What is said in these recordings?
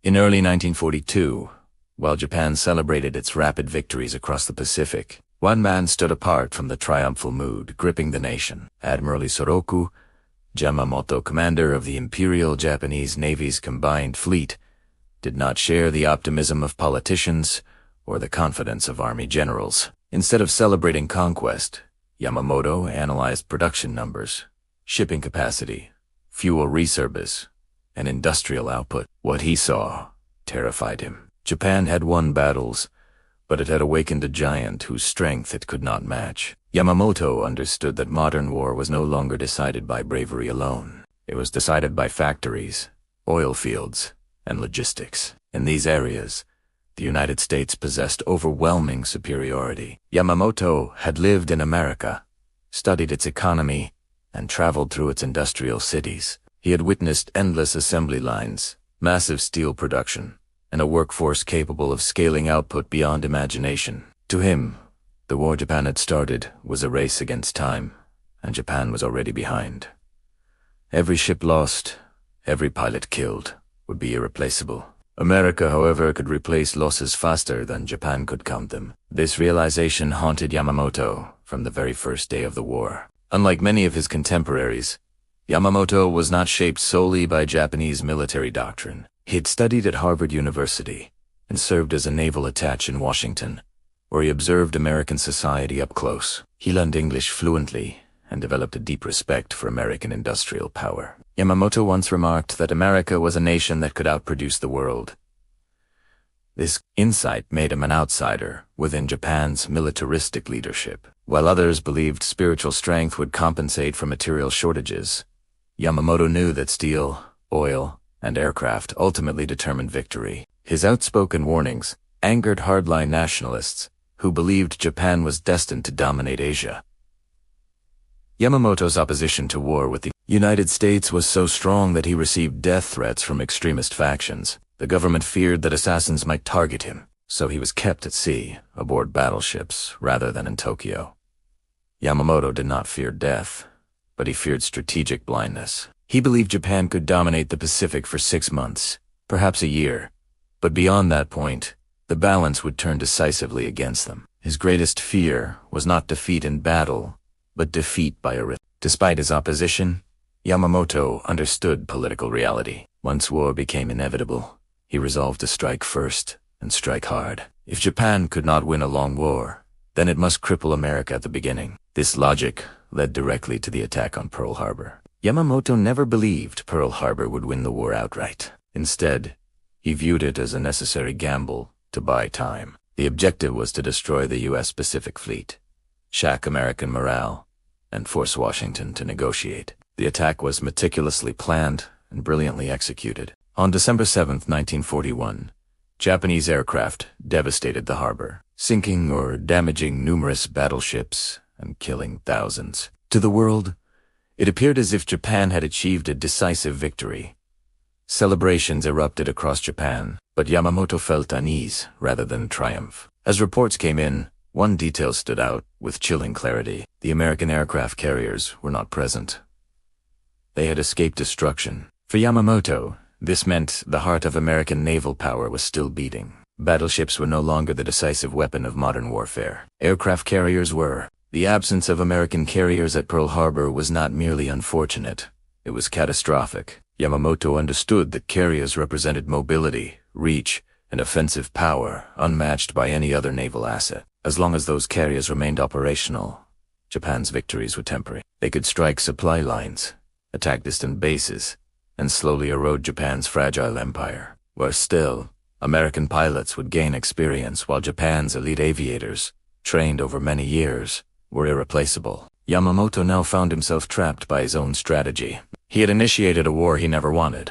In early 1942, while Japan celebrated its rapid victories across the Pacific, one man stood apart from the triumphal mood gripping the nation. Admiral Isoroku Yamamoto, commander of the Imperial Japanese Navy's combined fleet, did not share the optimism of politicians or the confidence of army generals. Instead of celebrating conquest, Yamamoto analyzed production numbers, shipping capacity, fuel reserves, and industrial output. What he saw terrified him. Japan had won battles, but it had awakened a giant whose strength it could not match. Yamamoto understood that modern war was no longer decided by bravery alone. It was decided by factories, oil fields, and logistics. In these areas, the United States possessed overwhelming superiority. Yamamoto had lived in America, studied its economy, and traveled through its industrial cities. He had witnessed endless assembly lines, massive steel production, and a workforce capable of scaling output beyond imagination. To him, the war Japan had started was a race against time, and Japan was already behind. Every ship lost, every pilot killed, would be irreplaceable. America, however, could replace losses faster than Japan could count them. This realization haunted Yamamoto from the very first day of the war. Unlike many of his contemporaries, Yamamoto was not shaped solely by Japanese military doctrine. He had studied at Harvard University and served as a naval attaché in Washington, where he observed American society up close. He learned English fluently and developed a deep respect for American industrial power. Yamamoto once remarked that America was a nation that could outproduce the world. This insight made him an outsider within Japan's militaristic leadership. While others believed spiritual strength would compensate for material shortages, Yamamoto knew that steel, oil, and aircraft ultimately determined victory. His outspoken warnings angered hardline nationalists who believed Japan was destined to dominate Asia. Yamamoto's opposition to war with the United States was so strong that he received death threats from extremist factions. The government feared that assassins might target him, so he was kept at sea, aboard battleships, rather than in Tokyo. Yamamoto did not fear death, but he feared strategic blindness. He believed Japan could dominate the Pacific for 6 months, perhaps a year, but beyond that point, the balance would turn decisively against them. His greatest fear was not defeat in battle, but defeat by a risk. Despite his opposition, Yamamoto understood political reality. Once war became inevitable, he resolved to strike first and strike hard. If Japan could not win a long war, then it must cripple America at the beginning. This logic led directly to the attack on Pearl Harbor. Yamamoto never believed Pearl Harbor would win the war outright. Instead, he viewed it as a necessary gamble to buy time. The objective was to destroy the U.S. Pacific Fleet, shack American morale, and force Washington to negotiate. The attack was meticulously planned and brilliantly executed. On December 7, 1941, Japanese aircraft devastated the harbor, sinking or damaging numerous battleships and killing thousands. To the world, it appeared as if Japan had achieved a decisive victory. Celebrations erupted across Japan, but Yamamoto felt unease rather than triumph. As reports came in, one detail stood out with chilling clarity. The American aircraft carriers were not present. They had escaped destruction. For Yamamoto, this meant the heart of American naval power was still beating. Battleships were no longer the decisive weapon of modern warfare. Aircraft carriers were. The absence of American carriers at Pearl Harbor was not merely unfortunate. It was catastrophic. Yamamoto understood that carriers represented mobility, reach, and offensive power unmatched by any other naval asset. As long as those carriers remained operational, Japan's victories were temporary. They could strike supply lines, attack distant bases, and slowly erode Japan's fragile empire. Worse still, American pilots would gain experience while Japan's elite aviators, trained over many years, were irreplaceable. Yamamoto now found himself trapped by his own strategy. He had initiated a war he never wanted,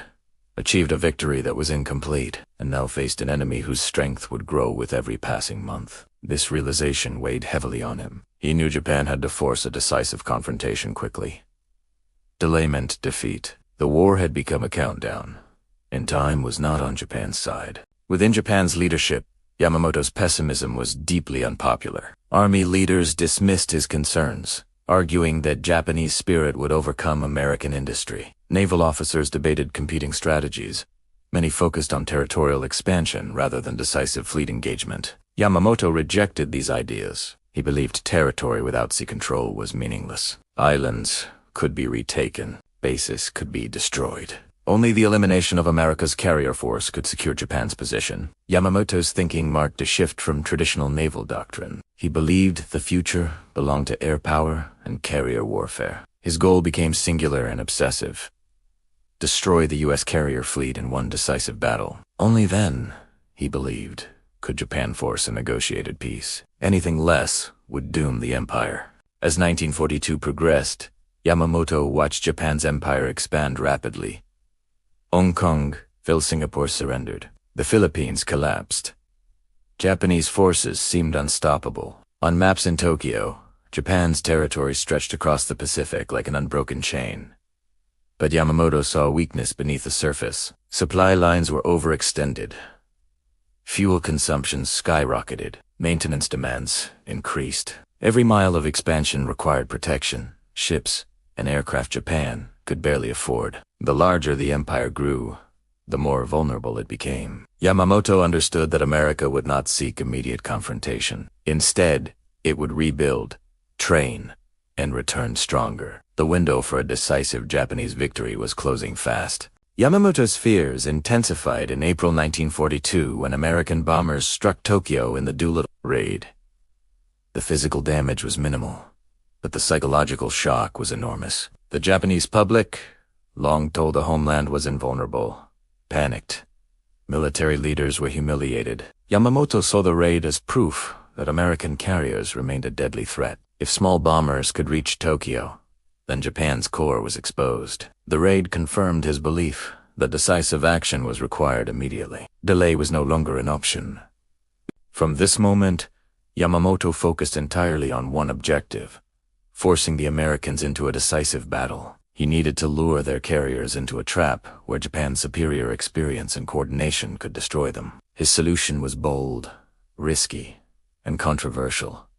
achieved a victory that was incomplete, and now faced an enemy whose strength would grow with every passing month. This realization weighed heavily on him. He knew Japan had to force a decisive confrontation quickly. Delay meant defeat. The war had become a countdown, and time was not on Japan's side. Within Japan's leadership, Yamamoto's pessimism was deeply unpopular. Army leaders dismissed his concerns, arguing that Japanese spirit would overcome American industry. Naval officers debated competing strategies, Many focused on territorial expansion rather than decisive fleet engagement. Yamamoto rejected these ideas. He believed territory without sea control was meaningless. Islands could be retaken. Bases could be destroyed. Only the elimination of America's carrier force could secure Japan's position. Yamamoto's thinking marked a shift from traditional naval doctrine. He believed the future belonged to air power and carrier warfare. His goal became singular and obsessive. Destroy the U.S. carrier fleet in one decisive battle. Only then, he believed, could Japan force a negotiated peace. Anything less would doom the empire. As 1942 progressed, Yamamoto watched Japan's empire expand rapidly. Hong Kong, Singapore surrendered. The Philippines collapsed. Japanese forces seemed unstoppable. On maps in Tokyo, Japan's territory stretched across the Pacific like an unbroken chain. But Yamamoto saw weakness beneath the surface. Supply lines were overextended. Fuel consumption skyrocketed. Maintenance demands increased. Every mile of expansion required protection. Ships and aircraft Japan could barely afford. The larger the empire grew, the more vulnerable it became. Yamamoto understood that America would not seek immediate confrontation. Instead, it would rebuild, train, and return stronger. The window for a decisive Japanese victory was closing fast. Yamamoto's fears intensified in April 1942 when American bombers struck Tokyo in the Doolittle raid. The physical damage was minimal, but the psychological shock was enormous. The Japanese public, long told the homeland was invulnerable, panicked. Military leaders were humiliated. Yamamoto saw the raid as proof that American carriers remained a deadly threat. If small bombers could reach Tokyo, then Japan's core was exposed. The raid confirmed his belief that decisive action was required immediately. Delay was no longer an option. From this moment, Yamamoto focused entirely on one objective: forcing the Americans into a decisive battle. He needed to lure their carriers into a trap where Japan's superior experience and coordination could destroy them. His solution was bold, risky, and controversial.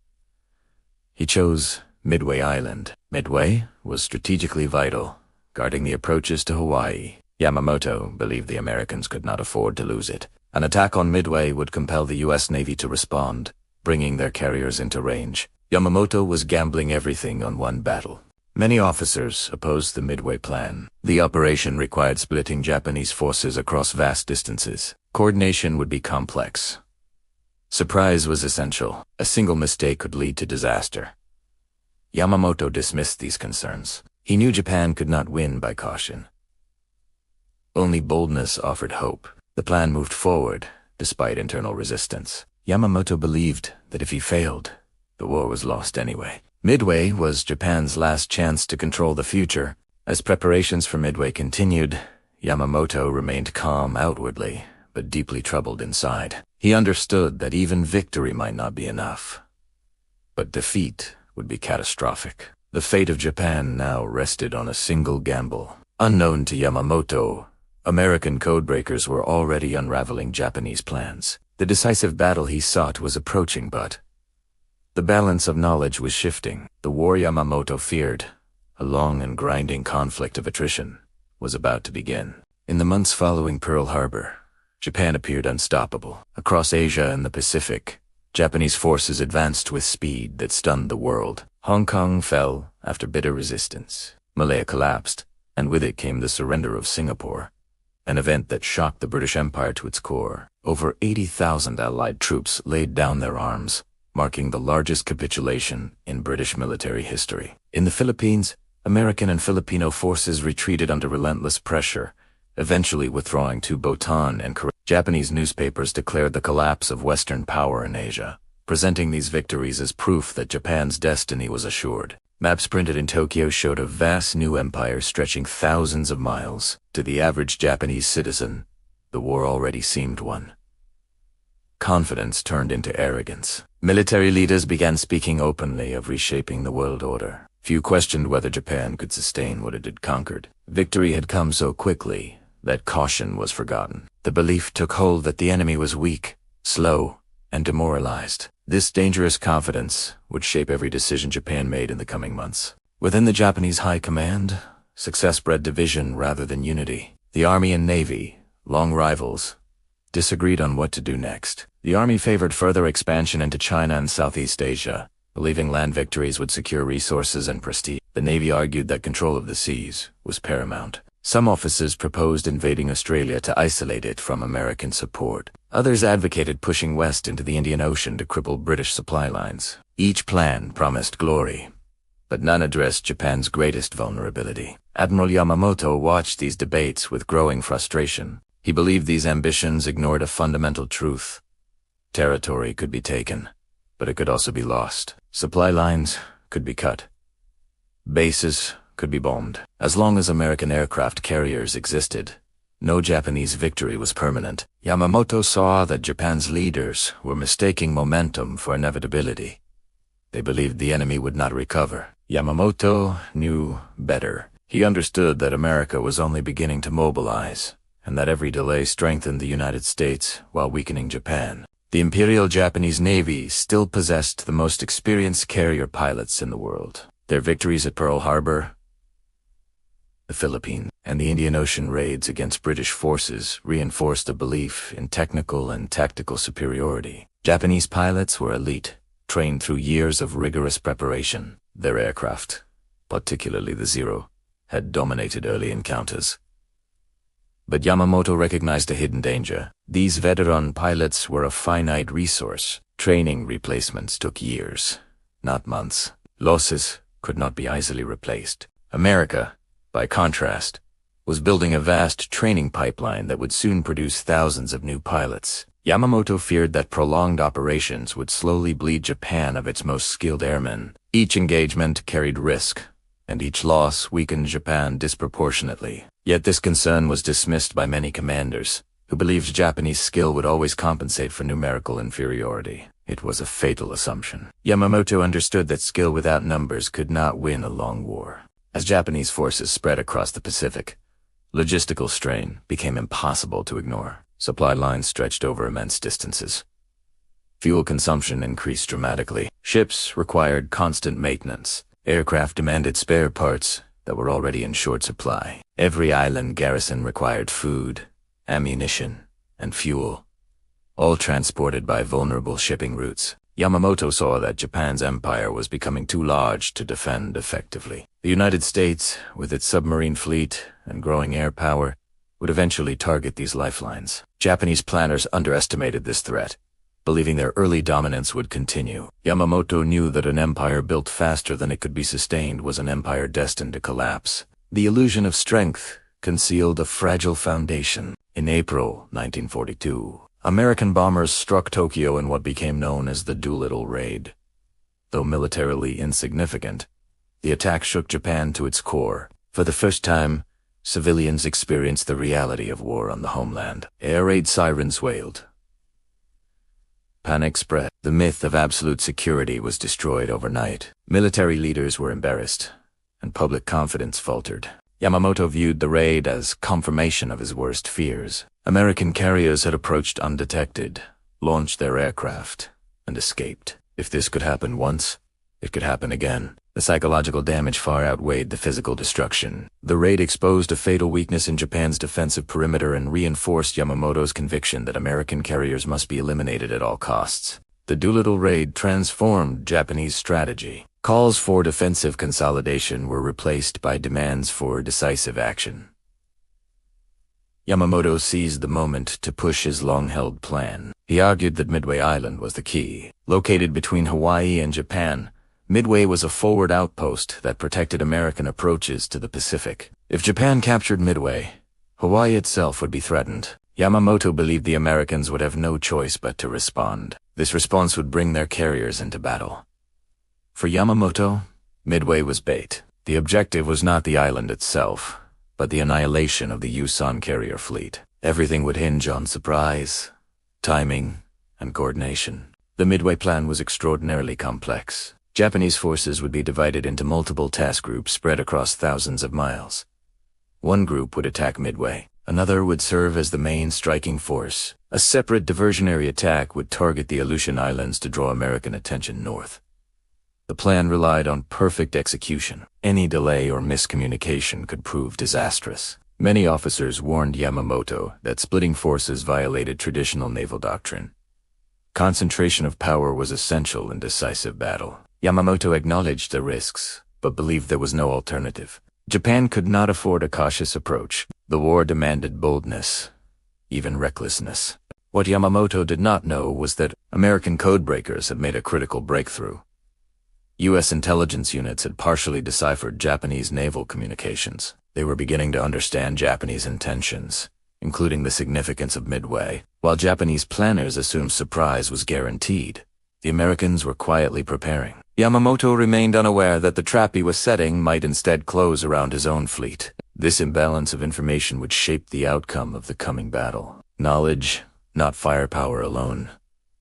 He chose Midway Island. Midway was strategically vital, guarding the approaches to Hawaii. Yamamoto believed the Americans could not afford to lose it. An attack on Midway would compel the U.S. Navy to respond, bringing their carriers into range. Yamamoto was gambling everything on one battle. Many officers opposed the Midway plan. The operation required splitting Japanese forces across vast distances. Coordination would be complex. Surprise was essential. A single mistake could lead to disaster. Yamamoto dismissed these concerns. He knew Japan could not win by caution. Only boldness offered hope. The plan moved forward, despite internal resistance. Yamamoto believed that if he failed, the war was lost anyway. Midway was Japan's last chance to control the future. As preparations for Midway continued, Yamamoto remained calm outwardly, but deeply troubled inside. He understood that even victory might not be enough, but defeat would be catastrophic. The fate of Japan now rested on a single gamble. Unknown to Yamamoto, American codebreakers were already unraveling Japanese plans. The decisive battle he sought was approaching, but the balance of knowledge was shifting. The war Yamamoto feared, a long and grinding conflict of attrition, was about to begin. In the months following Pearl Harbor, Japan appeared unstoppable. Across Asia and the Pacific, Japanese forces advanced with speed that stunned the world. Hong Kong fell after bitter resistance. Malaya collapsed, and with it came the surrender of Singapore, an event that shocked the British Empire to its core. Over 80,000 Allied troops laid down their arms, marking the largest capitulation in British military history. In the Philippines, American and Filipino forces retreated under relentless pressure, eventually withdrawing to Bhutan and Korea. Japanese newspapers declared the collapse of Western power in Asia, presenting these victories as proof that Japan's destiny was assured. Maps printed in Tokyo showed a vast new empire stretching thousands of miles. To the average Japanese citizen, the war already seemed one. Confidence turned into arrogance. Military leaders began speaking openly of reshaping the world order. Few questioned whether Japan could sustain what it had conquered. Victory had come so quickly that caution was forgotten. The belief took hold that the enemy was weak, slow, and demoralized. This dangerous confidence would shape every decision Japan made in the coming months. Within the Japanese high command, success bred division rather than unity. The army and navy, long rivals, disagreed on what to do next. The army favored further expansion into China and Southeast Asia, believing land victories would secure resources and prestige. The Navy argued that control of the seas was paramount. Some officers proposed invading Australia to isolate it from American support. Others advocated pushing west into the Indian Ocean to cripple British supply lines. Each plan promised glory, but none addressed Japan's greatest vulnerability. Admiral Yamamoto watched these debates with growing frustration. He believed these ambitions ignored a fundamental truth. Territory could be taken, but it could also be lost. Supply lines could be cut. Bases could be bombed. As long as American aircraft carriers existed, no Japanese victory was permanent. Yamamoto saw that Japan's leaders were mistaking momentum for inevitability. They believed the enemy would not recover. Yamamoto knew better. He understood that America was only beginning to mobilize, and that every delay strengthened the United States while weakening Japan. The Imperial Japanese Navy still possessed the most experienced carrier pilots in the world. Their victories at Pearl Harbor, the Philippines, and the Indian Ocean raids against British forces reinforced a belief in technical and tactical superiority. Japanese pilots were elite, trained through years of rigorous preparation. Their aircraft, particularly the Zero, had dominated early encounters. But Yamamoto recognized a hidden danger. These veteran pilots were a finite resource. Training replacements took years, not months. Losses could not be easily replaced. America, by contrast, was building a vast training pipeline that would soon produce thousands of new pilots. Yamamoto feared that prolonged operations would slowly bleed Japan of its most skilled airmen. Each engagement carried risk, and each loss weakened Japan disproportionately. Yet this concern was dismissed by many commanders, who believed Japanese skill would always compensate for numerical inferiority. It was a fatal assumption. Yamamoto understood that skill without numbers could not win a long war. As Japanese forces spread across the Pacific, logistical strain became impossible to ignore. Supply lines stretched over immense distances. Fuel consumption increased dramatically. Ships required constant maintenance. Aircraft demanded spare parts that were already in short supply. Every island garrison required food, ammunition, and fuel, all transported by vulnerable shipping routes. Yamamoto saw that Japan's empire was becoming too large to defend effectively. The United States, with its submarine fleet and growing air power, would eventually target these lifelines. Japanese planners underestimated this threat, believing their early dominance would continue. Yamamoto knew that an empire built faster than it could be sustained was an empire destined to collapse. The illusion of strength concealed a fragile foundation. In April 1942, American bombers struck Tokyo in what became known as the Doolittle Raid. Though militarily insignificant, the attack shook Japan to its core. For the first time, civilians experienced the reality of war on the homeland. Air raid sirens wailed. Panic spread. The myth of absolute security was destroyed overnight. Military leaders were embarrassed, and public confidence faltered. Yamamoto viewed the raid as confirmation of his worst fears. American carriers had approached undetected, launched their aircraft, and escaped. If this could happen once, it could happen again. The psychological damage far outweighed the physical destruction. The raid exposed a fatal weakness in Japan's defensive perimeter and reinforced Yamamoto's conviction that American carriers must be eliminated at all costs. The Doolittle Raid transformed Japanese strategy. Calls for defensive consolidation were replaced by demands for decisive action. Yamamoto seized the moment to push his long-held plan. He argued that Midway Island was the key. Located between Hawaii and Japan, Midway was a forward outpost that protected American approaches to the Pacific. If Japan captured Midway, Hawaii itself would be threatened. Yamamoto believed the Americans would have no choice but to respond. This response would bring their carriers into battle. For Yamamoto, Midway was bait. The objective was not the island itself, but the annihilation of the Yusan carrier fleet. Everything would hinge on surprise, timing, and coordination. The Midway plan was extraordinarily complex. Japanese forces would be divided into multiple task groups spread across thousands of miles. One group would attack Midway. Another would serve as the main striking force. A separate diversionary attack would target the Aleutian Islands to draw American attention north. The plan relied on perfect execution. Any delay or miscommunication could prove disastrous. Many officers warned Yamamoto that splitting forces violated traditional naval doctrine. Concentration of power was essential in decisive battle. Yamamoto acknowledged the risks, but believed there was no alternative. Japan could not afford a cautious approach. The war demanded boldness, even recklessness. What Yamamoto did not know was that American codebreakers had made a critical breakthrough. U.S. intelligence units had partially deciphered Japanese naval communications. They were beginning to understand Japanese intentions, including the significance of Midway. While Japanese planners assumed surprise was guaranteed, the Americans were quietly preparing. Yamamoto remained unaware that the trap he was setting might instead close around his own fleet. This imbalance of information would shape the outcome of the coming battle. Knowledge, not firepower alone,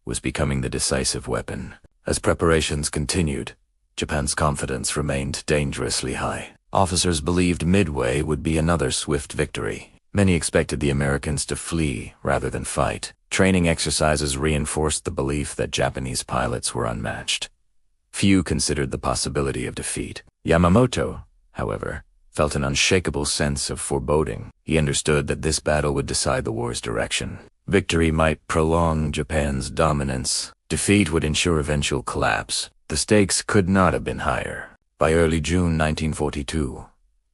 was becoming the decisive weapon. As preparations continued, Japan's confidence remained dangerously high. Officers believed Midway would be another swift victory. Many expected the Americans to flee rather than fight. Training exercises reinforced the belief that Japanese pilots were unmatched. Few considered the possibility of defeat. Yamamoto, however, felt an unshakable sense of foreboding. He understood that this battle would decide the war's direction. Victory might prolong Japan's dominance. Defeat would ensure eventual collapse. The stakes could not have been higher. By early June 1942,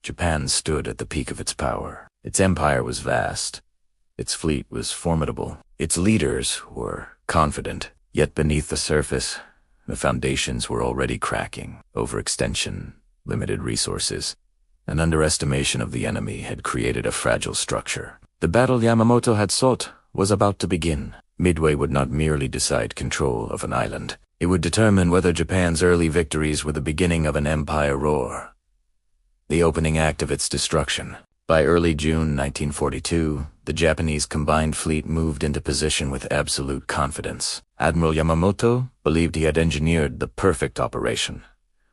Japan stood at the peak of its power. Its empire was vast. Its fleet was formidable. Its leaders were confident. Yet beneath the surface, the foundations were already cracking. Overextension, limited resources, and underestimation of the enemy had created a fragile structure. The battle Yamamoto had sought was about to begin. Midway would not merely decide control of an island. It would determine whether Japan's early victories were the beginning of an empire roar, the opening act of its destruction. By early June 1942, the Japanese combined fleet moved into position with absolute confidence. Admiral Yamamoto believed he had engineered the perfect operation,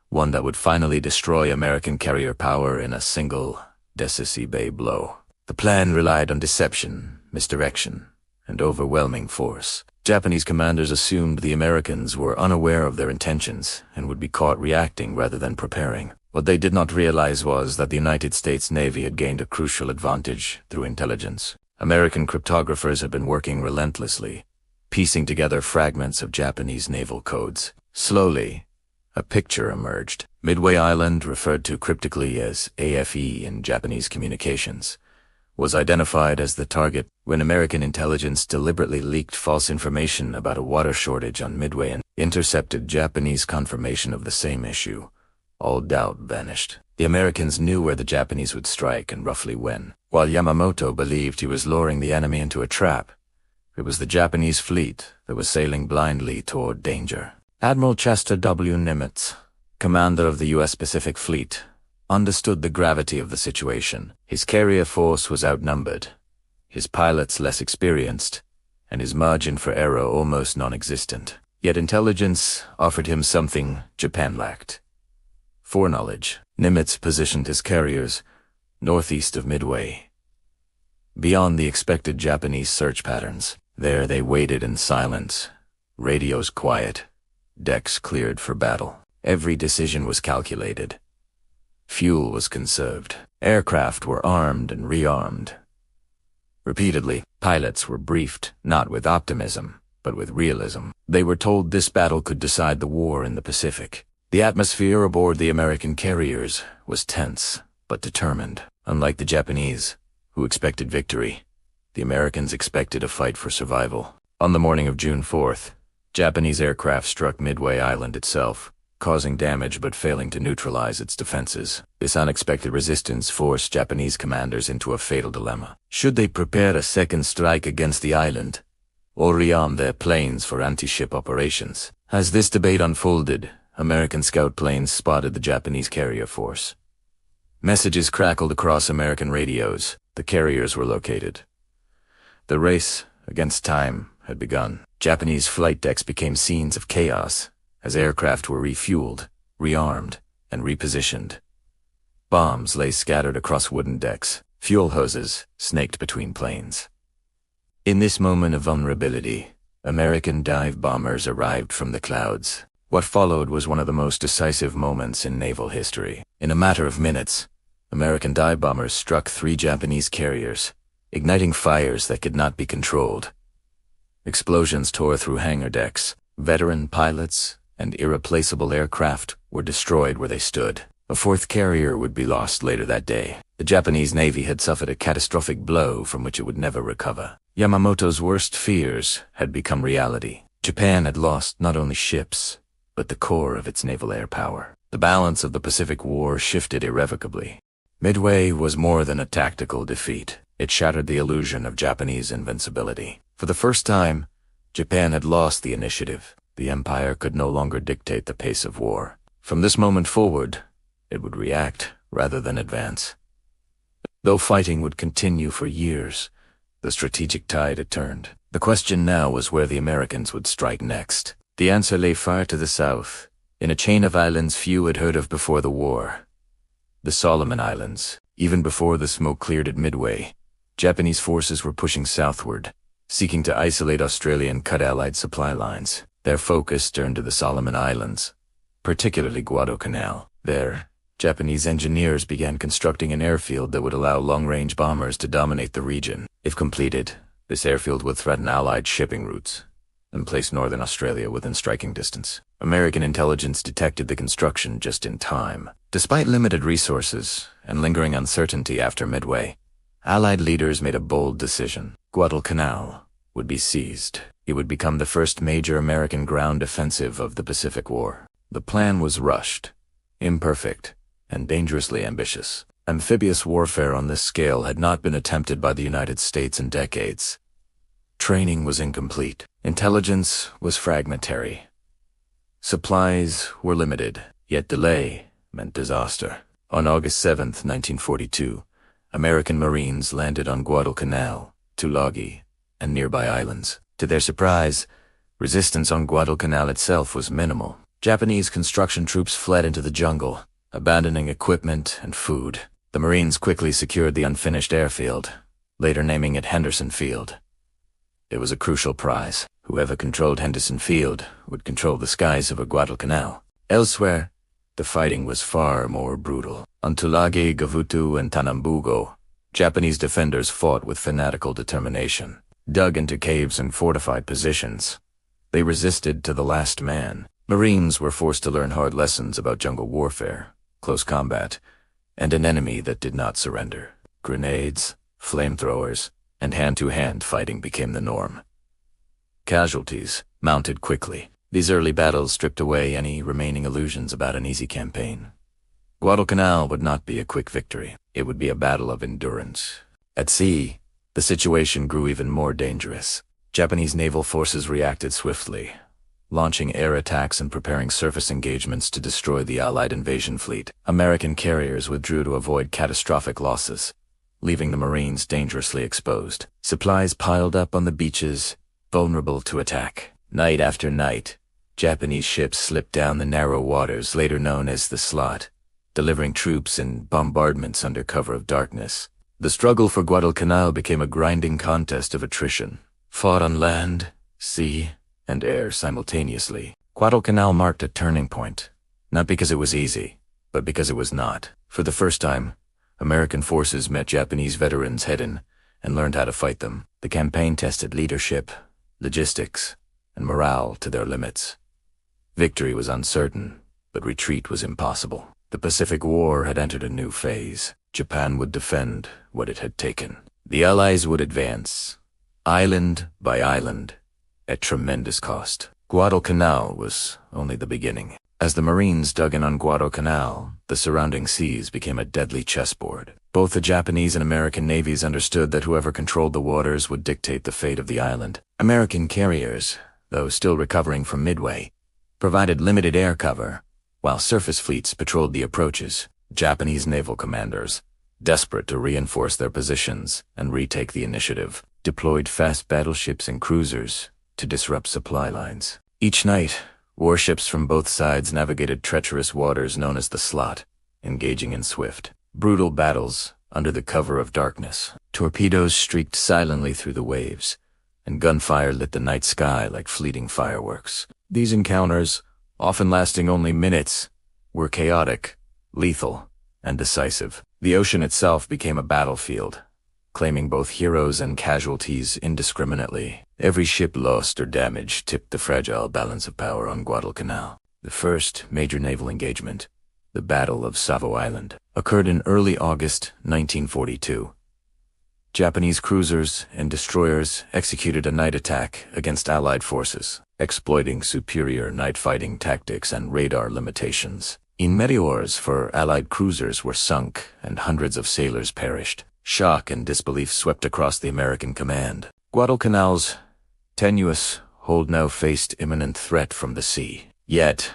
one that would finally destroy American carrier power in a single, decisive blow. The plan relied on deception, misdirection, and overwhelming force. Japanese commanders assumed the Americans were unaware of their intentions and would be caught reacting rather than preparing. What they did not realize was that the United States Navy had gained a crucial advantage through intelligence. American cryptographers had been working relentlessly, piecing together fragments of Japanese naval codes. Slowly, a picture emerged. Midway Island, referred to cryptically as AFE in Japanese communications, was identified as the target when American intelligence deliberately leaked false information about a water shortage on Midway and intercepted Japanese confirmation of the same issue. All doubt vanished. The Americans knew where the Japanese would strike and roughly when. While Yamamoto believed he was luring the enemy into a trap, it was the Japanese fleet that was sailing blindly toward danger. Admiral Chester W. Nimitz, commander of the U.S. Pacific Fleet, understood the gravity of the situation. His carrier force was outnumbered, his pilots less experienced, and his margin for error almost non-existent. Yet intelligence offered him something Japan lacked: foreknowledge. Nimitz positioned his carriers northeast of Midway, beyond the expected Japanese search patterns. There they waited in silence, radios quiet, decks cleared for battle. Every decision was calculated. Fuel was conserved. Aircraft were armed and rearmed. Repeatedly, pilots were briefed, not with optimism, but with realism. They were told this battle could decide the war in the Pacific. The atmosphere aboard the American carriers was tense, but determined. Unlike the Japanese, who expected victory, the Americans expected a fight for survival. On the morning of June 4th, Japanese aircraft struck Midway Island itself, causing damage but failing to neutralize its defenses. This unexpected resistance forced Japanese commanders into a fatal dilemma. Should they prepare a second strike against the island, or rearm their planes for anti-ship operations? As this debate unfolded, American scout planes spotted the Japanese carrier force. Messages crackled across American radios. The carriers were located. The race against time had begun. Japanese flight decks became scenes of chaos as aircraft were refueled, rearmed, and repositioned. Bombs lay scattered across wooden decks. Fuel hoses snaked between planes. In this moment of vulnerability, American dive bombers arrived from the clouds. What followed was one of the most decisive moments in naval history. In a matter of minutes, American dive bombers struck 3 Japanese carriers, igniting fires that could not be controlled. Explosions tore through hangar decks. Veteran pilots and irreplaceable aircraft were destroyed where they stood. A 4th carrier would be lost later that day. The Japanese Navy had suffered a catastrophic blow from which it would never recover. Yamamoto's worst fears had become reality. Japan had lost not only ships, but the core of its naval air power. The balance of the Pacific War shifted irrevocably. Midway was more than a tactical defeat. It shattered the illusion of Japanese invincibility. For the first time, Japan had lost the initiative. The empire could no longer dictate the pace of war. From this moment forward, it would react rather than advance. Though fighting would continue for years, the strategic tide had turned. The question now was where the Americans would strike next. The answer lay far to the south, in a chain of islands few had heard of before the war. The Solomon Islands. Even before the smoke cleared at Midway, Japanese forces were pushing southward, seeking to isolate Australian cut Allied supply lines. Their focus turned to the Solomon Islands, particularly Guadalcanal. There, Japanese engineers began constructing an airfield that would allow long-range bombers to dominate the region. If completed, this airfield would threaten Allied shipping routes and place northern Australia within striking distance. American intelligence detected the construction just in time. Despite limited resources and lingering uncertainty after Midway, Allied leaders made a bold decision. Guadalcanal would be seized. It would become the first major American ground offensive of the Pacific War. The plan was rushed, imperfect, and dangerously ambitious. Amphibious warfare on this scale had not been attempted by the United States in decades. Training was incomplete. Intelligence was fragmentary. Supplies were limited, yet delay meant disaster. On August 7, 1942, American Marines landed on Guadalcanal, Tulagi, and nearby islands. To their surprise, resistance on Guadalcanal itself was minimal. Japanese construction troops fled into the jungle, abandoning equipment and food. The Marines quickly secured the unfinished airfield, later naming it Henderson Field. It was a crucial prize. Whoever controlled Henderson Field would control the skies over Guadalcanal. Elsewhere, the fighting was far more brutal. On Tulagi, Gavutu, and Tanambugo, Japanese defenders fought with fanatical determination. Dug into caves and fortified positions, they resisted to the last man. Marines were forced to learn hard lessons about jungle warfare, close combat, and an enemy that did not surrender. Grenades, flamethrowers, and hand-to-hand fighting became the norm. Casualties mounted quickly. These early battles stripped away any remaining illusions about an easy campaign. Guadalcanal would not be a quick victory. It would be a battle of endurance. At sea, the situation grew even more dangerous. Japanese naval forces reacted swiftly, launching air attacks and preparing surface engagements to destroy the Allied invasion fleet. American carriers withdrew to avoid catastrophic losses, leaving the Marines dangerously exposed. Supplies piled up on the beaches, vulnerable to attack. Night after night, Japanese ships slipped down the narrow waters later known as the Slot, delivering troops in bombardments under cover of darkness. The struggle for Guadalcanal became a grinding contest of attrition, fought on land, sea, and air simultaneously. Guadalcanal marked a turning point, not because it was easy, but because it was not. For the first time, American forces met Japanese veterans head-on and learned how to fight them. The campaign tested leadership, logistics, and morale to their limits. Victory was uncertain, but retreat was impossible. The Pacific War had entered a new phase. Japan would defend what it had taken. The Allies would advance, island by island, at tremendous cost. Guadalcanal was only the beginning. As the Marines dug in on Guadalcanal, the surrounding seas became a deadly chessboard. Both the Japanese and American navies understood that whoever controlled the waters would dictate the fate of the island. American carriers, though still recovering from Midway, provided limited air cover, while surface fleets patrolled the approaches. Japanese naval commanders, desperate to reinforce their positions and retake the initiative, deployed fast battleships and cruisers to disrupt supply lines. Each night, warships from both sides navigated treacherous waters known as the Slot, engaging in swift, brutal battles under the cover of darkness. Torpedoes streaked silently through the waves, and gunfire lit the night sky like fleeting fireworks. These encounters, often lasting only minutes, were chaotic, lethal, and decisive. The ocean itself became a battlefield, claiming both heroes and casualties indiscriminately. Every ship lost or damaged tipped the fragile balance of power on Guadalcanal. The first major naval engagement, the Battle of Savo Island, occurred in early August 1942. Japanese cruisers and destroyers executed a night attack against Allied forces, exploiting superior night fighting tactics and radar limitations. Meteors for Allied cruisers were sunk and hundreds of sailors perished. Shock and disbelief swept across the American command. Guadalcanal's tenuous hold now faced imminent threat from the sea. Yet,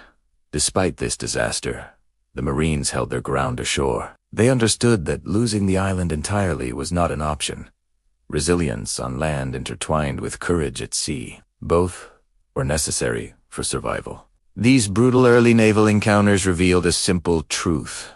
despite this disaster, the Marines held their ground ashore. They understood that losing the island entirely was not an option. Resilience on land intertwined with courage at sea. Both were necessary for survival. These brutal early naval encounters revealed a simple truth.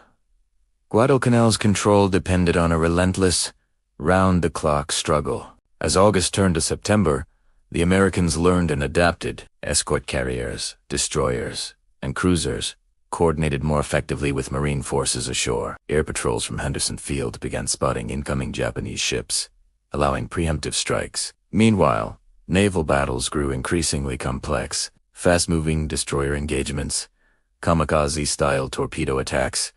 Guadalcanal's control depended on a relentless, round-the-clock struggle. As August turned to September, the Americans learned and adapted. Escort carriers, destroyers, and cruisers coordinated more effectively with Marine forces ashore. Air patrols from Henderson Field began spotting incoming Japanese ships, allowing preemptive strikes. Meanwhile, naval battles grew increasingly complex. Fast-moving destroyer engagements, kamikaze-style torpedo attacks,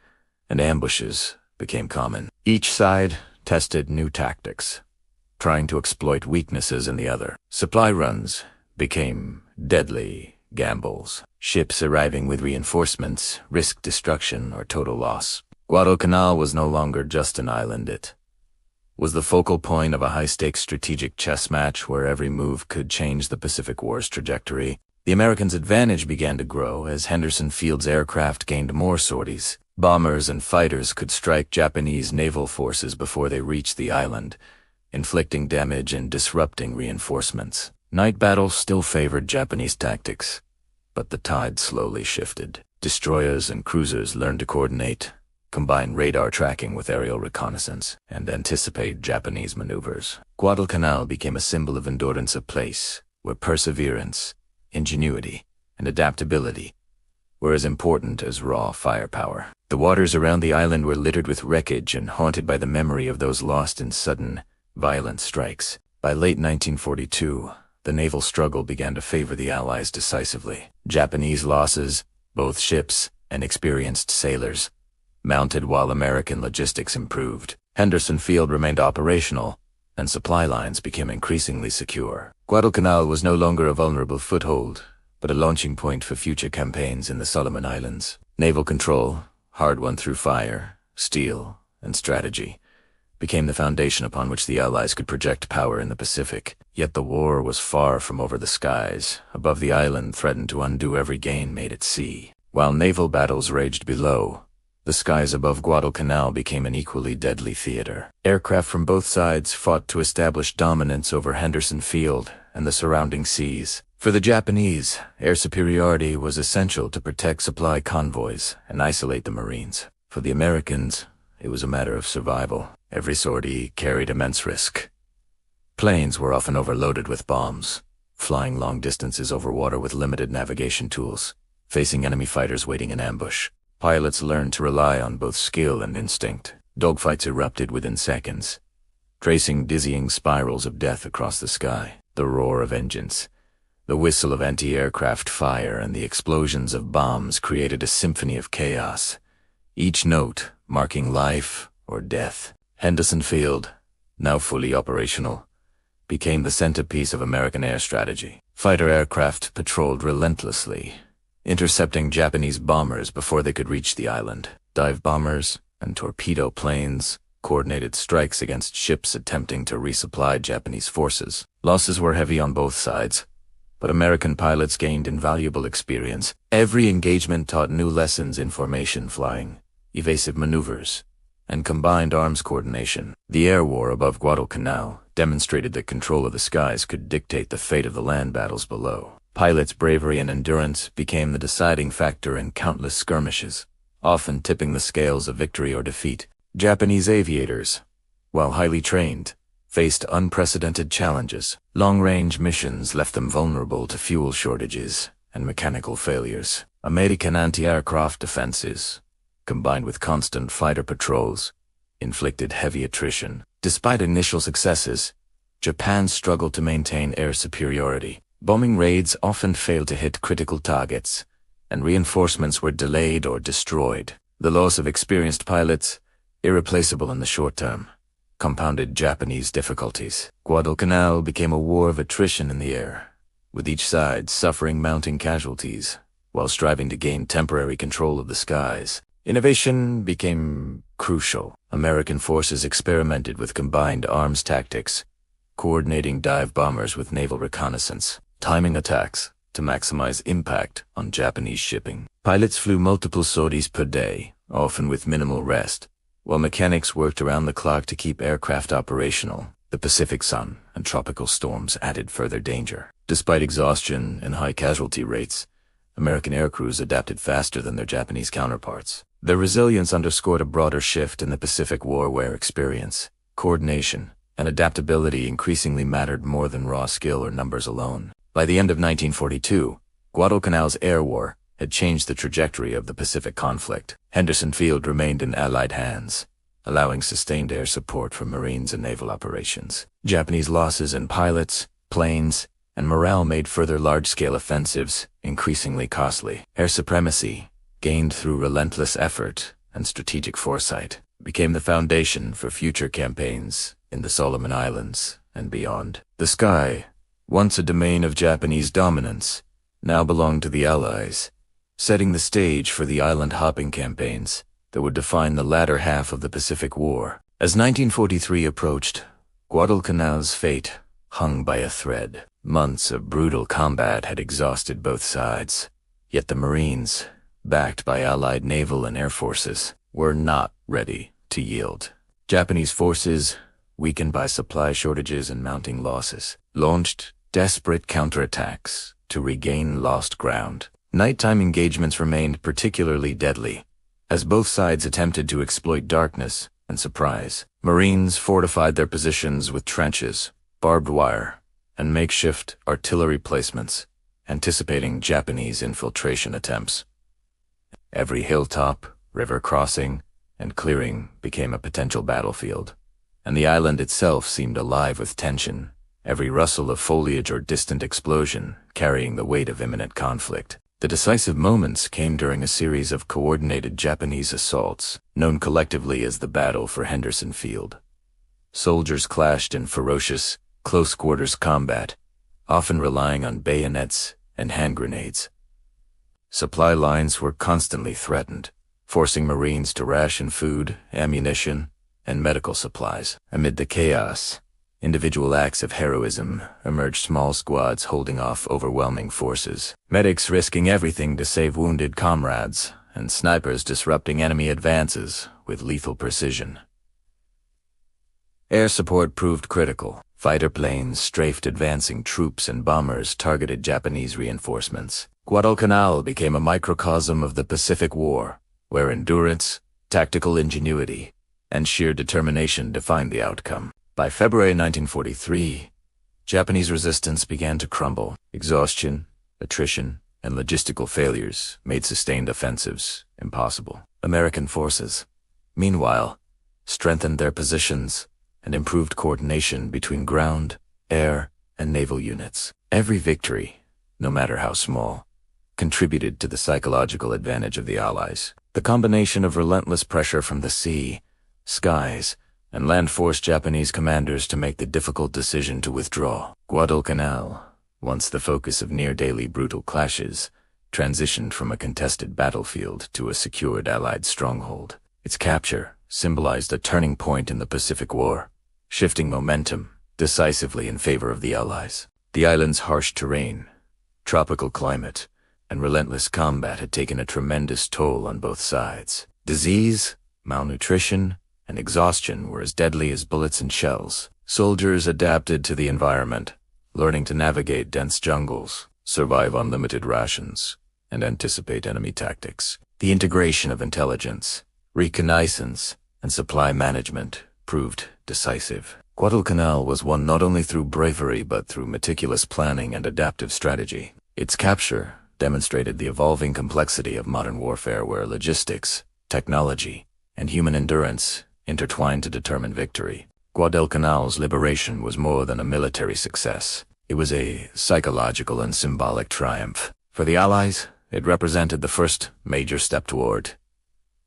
and ambushes became common. Each side tested new tactics, trying to exploit weaknesses in the other. Supply runs became deadly gambles. Ships arriving with reinforcements risked destruction or total loss. Guadalcanal was no longer just an island. It was the focal point of a high-stakes strategic chess match where every move could change the Pacific War's trajectory. The Americans' advantage began to grow as Henderson Field's aircraft gained more sorties. Bombers and fighters could strike Japanese naval forces before they reached the island, inflicting damage and disrupting reinforcements. Night battles still favored Japanese tactics, but the tide slowly shifted. Destroyers and cruisers learned to coordinate, combine radar tracking with aerial reconnaissance, and anticipate Japanese maneuvers. Guadalcanal became a symbol of endurance, a place where perseverance, ingenuity, and adaptability were as important as raw firepower. The waters around the island were littered with wreckage and haunted by the memory of those lost in sudden, violent strikes. By late 1942, the naval struggle began to favor the Allies decisively. Japanese losses, both ships and experienced sailors, mounted while American logistics improved. Henderson Field remained operational, and supply lines became increasingly secure. Guadalcanal was no longer a vulnerable foothold, but a launching point for future campaigns in the Solomon Islands. Naval control, hard-won through fire, steel, and strategy, became the foundation upon which the Allies could project power in the Pacific. Yet the war was far from over the skies. Above the island threatened to undo every gain made at sea. While naval battles raged below, the skies above Guadalcanal became an equally deadly theater. Aircraft from both sides fought to establish dominance over Henderson Field and the surrounding seas. For the Japanese, air superiority was essential to protect supply convoys and isolate the Marines. For the Americans, it was a matter of survival. Every sortie carried immense risk. Planes were often overloaded with bombs, flying long distances over water with limited navigation tools, facing enemy fighters waiting in ambush. Pilots learned to rely on both skill and instinct. Dogfights erupted within seconds, tracing dizzying spirals of death across the sky. The roar of engines, the whistle of anti-aircraft fire, and the explosions of bombs created a symphony of chaos, each note marking life or death. Henderson Field, now fully operational, became the centerpiece of American air strategy. Fighter aircraft patrolled relentlessly, intercepting Japanese bombers before they could reach the island. Dive bombers and torpedo planes coordinated strikes against ships attempting to resupply Japanese forces. Losses were heavy on both sides, but American pilots gained invaluable experience. Every engagement taught new lessons in formation flying, evasive maneuvers, and combined arms coordination. The air war above Guadalcanal demonstrated that control of the skies could dictate the fate of the land battles below. Pilots' bravery and endurance became the deciding factor in countless skirmishes, often tipping the scales of victory or defeat. Japanese aviators, while highly trained, faced unprecedented challenges. Long-range missions left them vulnerable to fuel shortages and mechanical failures. American anti-aircraft defenses, combined with constant fighter patrols, inflicted heavy attrition. Despite initial successes, Japan struggled to maintain air superiority. Bombing raids often failed to hit critical targets, and reinforcements were delayed or destroyed. The loss of experienced pilots, irreplaceable in the short term, compounded Japanese difficulties. Guadalcanal became a war of attrition in the air, with each side suffering mounting casualties, while striving to gain temporary control of the skies. Innovation became crucial. American forces experimented with combined arms tactics, coordinating dive bombers with naval reconnaissance, timing attacks to maximize impact on Japanese shipping. Pilots flew multiple sorties per day, often with minimal rest, while mechanics worked around the clock to keep aircraft operational. The Pacific sun and tropical storms added further danger. Despite exhaustion and high casualty rates, American aircrews adapted faster than their Japanese counterparts. Their resilience underscored a broader shift in the Pacific War where experience, coordination, and adaptability increasingly mattered more than raw skill or numbers alone. By the end of 1942, Guadalcanal's air war had changed the trajectory of the Pacific conflict. Henderson Field remained in Allied hands, allowing sustained air support for Marines and naval operations. Japanese losses in pilots, planes, and morale made further large-scale offensives increasingly costly. Air supremacy, gained through relentless effort and strategic foresight, became the foundation for future campaigns in the Solomon Islands and beyond. The sky, once a domain of Japanese dominance, now belonged to the Allies, setting the stage for the island-hopping campaigns that would define the latter half of the Pacific War. As 1943 approached, Guadalcanal's fate hung by a thread. Months of brutal combat had exhausted both sides, yet the Marines, backed by Allied naval and air forces, were not ready to yield. Japanese forces, weakened by supply shortages and mounting losses, launched desperate counterattacks to regain lost ground. Nighttime engagements remained particularly deadly, as both sides attempted to exploit darkness and surprise. Marines fortified their positions with trenches, barbed wire, and makeshift artillery placements, anticipating Japanese infiltration attempts. Every hilltop, river crossing, and clearing became a potential battlefield, and the island itself seemed alive with tension, every rustle of foliage or distant explosion carrying the weight of imminent conflict. The decisive moments came during a series of coordinated Japanese assaults, known collectively as the Battle for Henderson Field. Soldiers clashed in ferocious, close-quarters combat, often relying on bayonets and hand grenades. Supply lines were constantly threatened, forcing Marines to ration food, ammunition, and medical supplies. Amid the chaos, individual acts of heroism emerged, small squads holding off overwhelming forces, medics risking everything to save wounded comrades, and snipers disrupting enemy advances with lethal precision. Air support proved critical. Fighter planes strafed advancing troops and bombers targeted Japanese reinforcements. Guadalcanal became a microcosm of the Pacific War, where endurance, tactical ingenuity, and sheer determination defined the outcome. By February 1943, Japanese resistance began to crumble. Exhaustion, attrition, and logistical failures made sustained offensives impossible. American forces, meanwhile, strengthened their positions and improved coordination between ground, air, and naval units. Every victory, no matter how small, contributed to the psychological advantage of the Allies. The combination of relentless pressure from the sea, skies, and land forced Japanese commanders to make the difficult decision to withdraw. Guadalcanal, once the focus of near-daily brutal clashes, transitioned from a contested battlefield to a secured Allied stronghold. Its capture symbolized a turning point in the Pacific War, shifting momentum decisively in favor of the Allies. The island's harsh terrain, tropical climate, and relentless combat had taken a tremendous toll on both sides. Disease, malnutrition, and exhaustion were as deadly as bullets and shells. Soldiers adapted to the environment, learning to navigate dense jungles, survive on limited rations, and anticipate enemy tactics. The integration of intelligence, reconnaissance, and supply management proved decisive. Guadalcanal was won not only through bravery but through meticulous planning and adaptive strategy. Its capture demonstrated the evolving complexity of modern warfare, where logistics, technology, and human endurance intertwined to determine victory. Guadalcanal's liberation was more than a military success. It was a psychological and symbolic triumph. For the Allies, it represented the first major step toward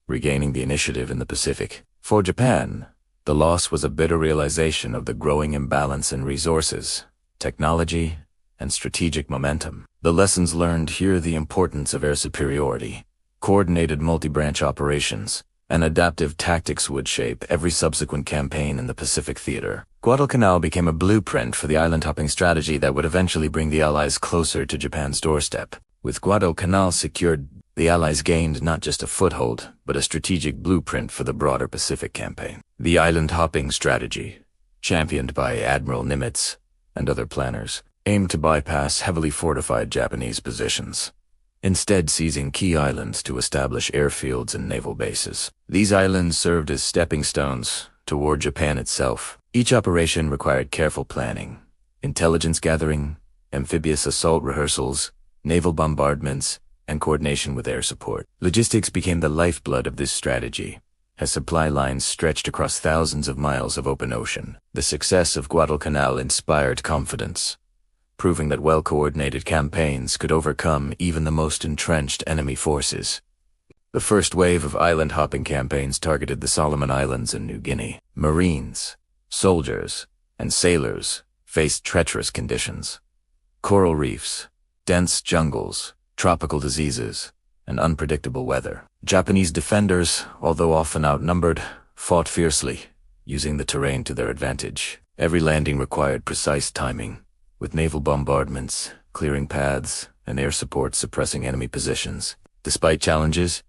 regaining the initiative in the Pacific. For Japan, the loss was a bitter realization of the growing imbalance in resources, technology, and strategic momentum. The lessons learned here: the importance of air superiority, coordinated multi-branch operations, and adaptive tactics would shape every subsequent campaign in the Pacific theater. Guadalcanal became a blueprint for the island-hopping strategy that would eventually bring the Allies closer to Japan's doorstep. With Guadalcanal secured, the Allies gained not just a foothold, but a strategic blueprint for the broader Pacific campaign. The island-hopping strategy, championed by Admiral Nimitz and other planners, aimed to bypass heavily fortified Japanese positions, instead seizing key islands to establish airfields and naval bases. These islands served as stepping stones toward Japan itself. Each operation required careful planning, intelligence gathering, amphibious assault rehearsals, naval bombardments, and coordination with air support. Logistics became the lifeblood of this strategy, as supply lines stretched across thousands of miles of open ocean. The success of Guadalcanal inspired confidence, proving that well-coordinated campaigns could overcome even the most entrenched enemy forces. The first wave of island-hopping campaigns targeted the Solomon Islands and New Guinea. Marines, soldiers, and sailors faced treacherous conditions: coral reefs, dense jungles, tropical diseases, and unpredictable weather. Japanese defenders, although often outnumbered, fought fiercely, using the terrain to their advantage. Every landing required precise timing, with naval bombardments, clearing paths, and air support suppressing enemy positions. Despite challenges,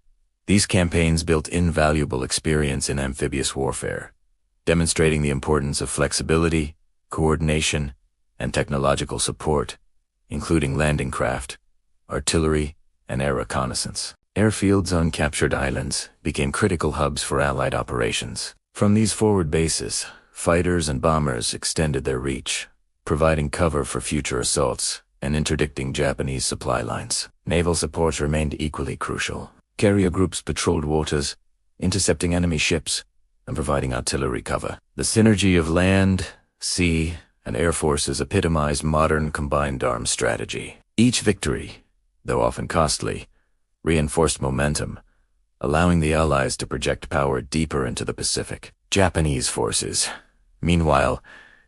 these campaigns built invaluable experience in amphibious warfare, demonstrating the importance of flexibility, coordination, and technological support, including landing craft, artillery, and air reconnaissance. Airfields on captured islands became critical hubs for Allied operations. From these forward bases, fighters and bombers extended their reach, providing cover for future assaults and interdicting Japanese supply lines. Naval support remained equally crucial. Carrier groups patrolled waters, intercepting enemy ships, and providing artillery cover. The synergy of land, sea, and air forces epitomized modern combined arms strategy. Each victory, though often costly, reinforced momentum, allowing the Allies to project power deeper into the Pacific. Japanese forces, meanwhile,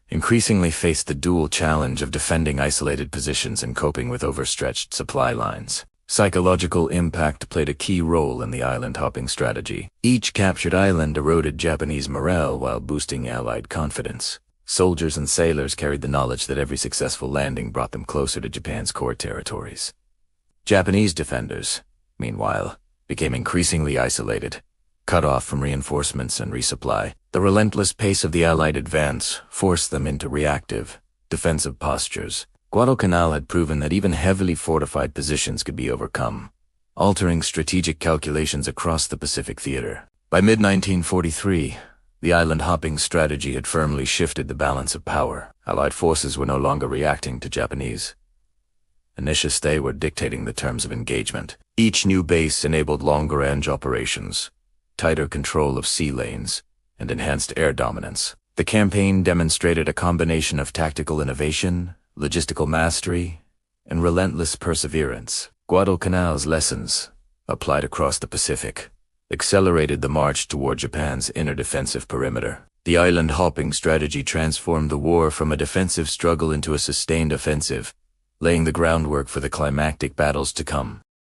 increasingly faced the dual challenge of defending isolated positions and coping with overstretched supply lines. Psychological impact played a key role in the island-hopping strategy. Each captured island eroded Japanese morale while boosting Allied confidence. Soldiers and sailors carried the knowledge that every successful landing brought them closer to Japan's core territories. Japanese defenders, meanwhile, became increasingly isolated, cut off from reinforcements and resupply. The relentless pace of the Allied advance forced them into reactive, defensive postures. Guadalcanal had proven that even heavily fortified positions could be overcome, altering strategic calculations across the Pacific theater. By mid-1943, the island-hopping strategy had firmly shifted the balance of power. Allied forces were no longer reacting to Japanese initiatives, they were dictating the terms of engagement. Each new base enabled longer-range operations, tighter control of sea lanes, and enhanced air dominance. The campaign demonstrated a combination of tactical innovation, logistical mastery, and relentless perseverance. Guadalcanal's lessons, applied across the Pacific, accelerated the march toward Japan's inner defensive perimeter. The island-hopping strategy transformed the war from a defensive struggle into a sustained offensive, laying the groundwork for the climactic battles to come.